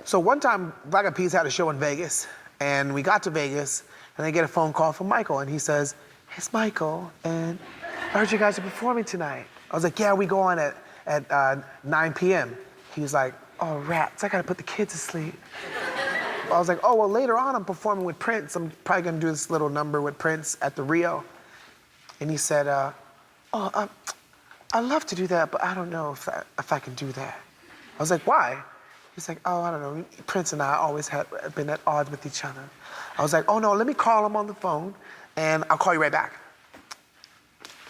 So one time, Black Eyed Peas had a show in Vegas, and we got to Vegas, and I get a phone call from Michael, and he says, "It's Michael, and I heard you guys are performing tonight." I was like, "Yeah, we go on at 9 p.m. He was like, "Oh, rats, I gotta put the kids to sleep." I was like, "Oh, well, later on I'm performing with Prince. I'm probably gonna do this little number with Prince at the Rio." And he said, "I'd love to do that, but I don't know if I can do that." I was like, "Why?" He's like, "Oh, I don't know. Prince and I always have been at odds with each other." I was like, "Oh, no, let me call him on the phone, and I'll call you right back.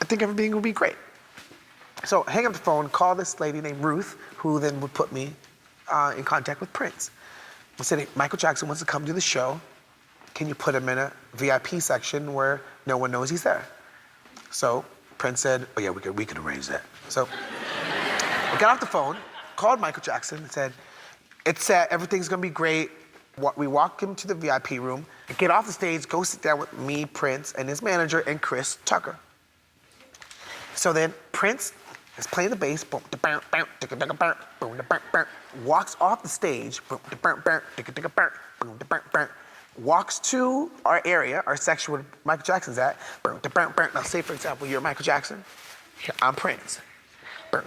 I think everything will be great." So hang up the phone, call this lady named Ruth, who then would put me in contact with Prince. I said, "Hey, Michael Jackson wants to come to the show. Can you put him in a VIP section where no one knows he's there?" So Prince said, "Oh yeah, we could arrange that." So I got off the phone, called Michael Jackson and said, "It's set, everything's gonna be great." We walk him to the VIP room, get off the stage, go sit down with me, Prince, and his manager, and Chris Tucker. So then Prince is playing the bass, walks off the stage, walks to our area, our section where Michael Jackson's at. Now say, for example, you're Michael Jackson, I'm Prince. And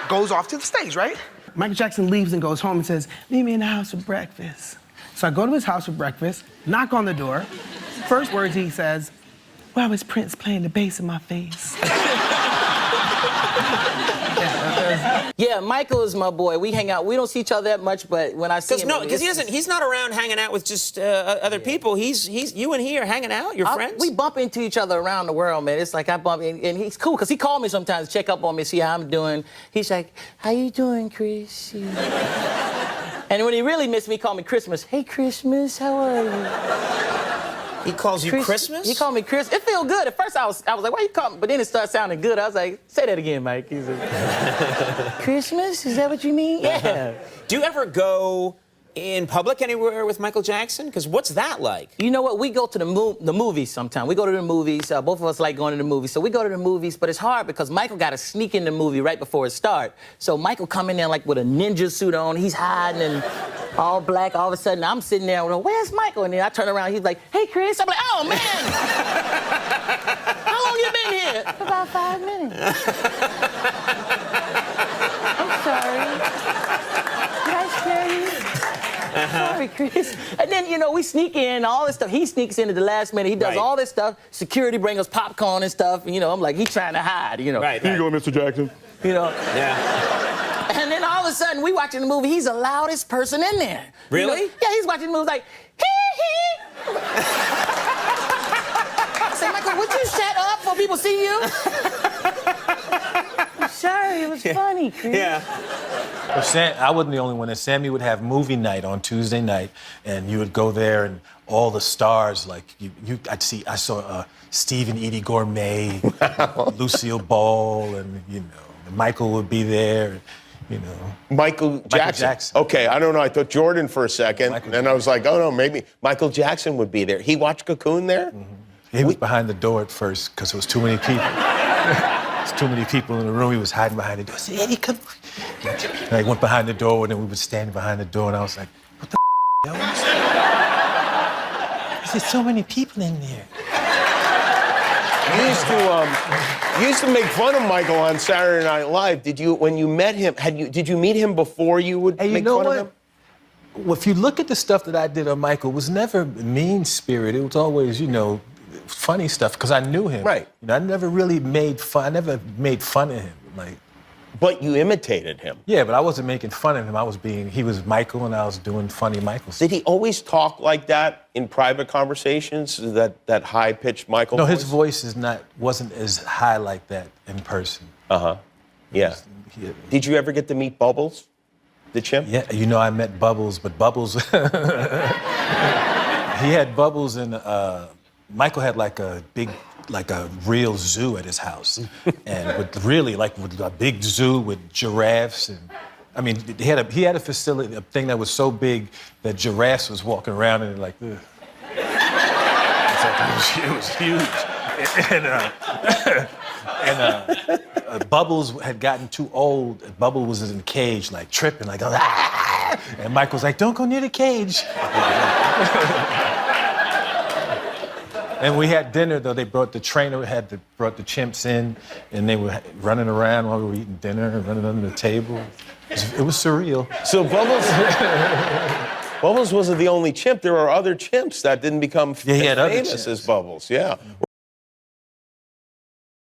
goes off to the stage, right? Michael Jackson leaves and goes home and says, "Meet me in the house for breakfast." So I go to his house for breakfast, knock on the door. First words he says, "Why was Prince playing the bass in my face?" Yeah, Michael is my boy. We hang out. We don't see each other that much, but when I see him, because he's not around hanging out with just other people. He's you and he are hanging out. You're friends. We bump into each other around the world, man. It's like I bump in, and he's cool because he called me sometimes to check up on me, see how I'm doing. He's like, "How you doing, Chris?" And when he really missed me, he called me Christmas. "Hey, Christmas, how are you?" He calls you Christmas? He called me Chris. It felt good. At first, I was like, "Why you call me?" But then it started sounding good. I was like, "Say that again, Mike." He's like, "Christmas? Is that what you mean?" Yeah. Do you ever go in public anywhere with Michael Jackson? Because what's that like? You know what? We go to the movies sometimes. We go to the movies. Both of us like going to the movies. So we go to the movies, but it's hard because Michael got to sneak in the movie right before it starts. So Michael come in there like with a ninja suit on. He's hiding and all black. All of a sudden, I'm sitting there, "Where's Michael?" And then I turn around. He's like, "Hey, Chris." I'm like, "Oh, man." "How long you been here?" "About 5 minutes." "I'm sorry. Did I scare you?" "Sorry, Chris." And then, we sneak in, all this stuff. He sneaks in at the last minute. He does all this stuff. Security bring us popcorn and stuff. And, I'm like, he's trying to hide, Right. Here you go, Mr. Jackson. Yeah. And then all of a sudden, we watching the movie. He's the loudest person in there. Really? Yeah, he's watching the movie like, hee. I say, "Michael, would you shut up before people see you?" "I'm sorry, it was funny, Chris." Yeah. Well, I wasn't the only one. And Sammy would have movie night on Tuesday night, and you would go there, and all the stars, like I saw Steve and Edie Gourmet, Lucille Ball, and Michael would be there. Michael Jackson. Okay, I don't know. I thought Jordan for a second, and I was like, oh no, maybe Michael Jackson would be there. He watched Cocoon there? Mm-hmm. He was behind the door at first because there was too many people. There's too many people in the room. He was hiding behind the door. I said, "Eddie, come on." And I went behind the door, and then we would stand behind the door, and I was like, "What the hell?" There's so many people in there. You used to make fun of Michael on Saturday Night Live. When you met him, did you meet him before you would make fun of him? Well, if you look at the stuff that I did on Michael, it was never mean-spirited. It was always, funny stuff because I knew him. Right. I never really made fun. I never made fun of him. But you imitated him. Yeah, but I wasn't making fun of him. He was Michael, and I was doing funny Michael stuff. Did he always talk like that in private conversations? That high-pitched Michael voice? No, his voice wasn't as high like that in person. Yeah. Did you ever get to meet Bubbles, the chimp? Yeah, I met Bubbles, but Bubbles... he had Bubbles and Michael had like a real zoo at his house, and with a big zoo with giraffes, and I mean he had a facility, a thing that was so big that giraffes was walking around and like, ugh. It was huge. And Bubbles had gotten too old. Bubbles was in the cage, like tripping, like, ah! And Michael's like, don't go near the cage. And we had dinner, though. They brought the trainer, brought the chimps in, and they were running around while we were eating dinner, running under the table. It was surreal. So Bubbles wasn't the only chimp. There were other chimps that didn't become he had other famous chimps. as Bubbles. Yeah.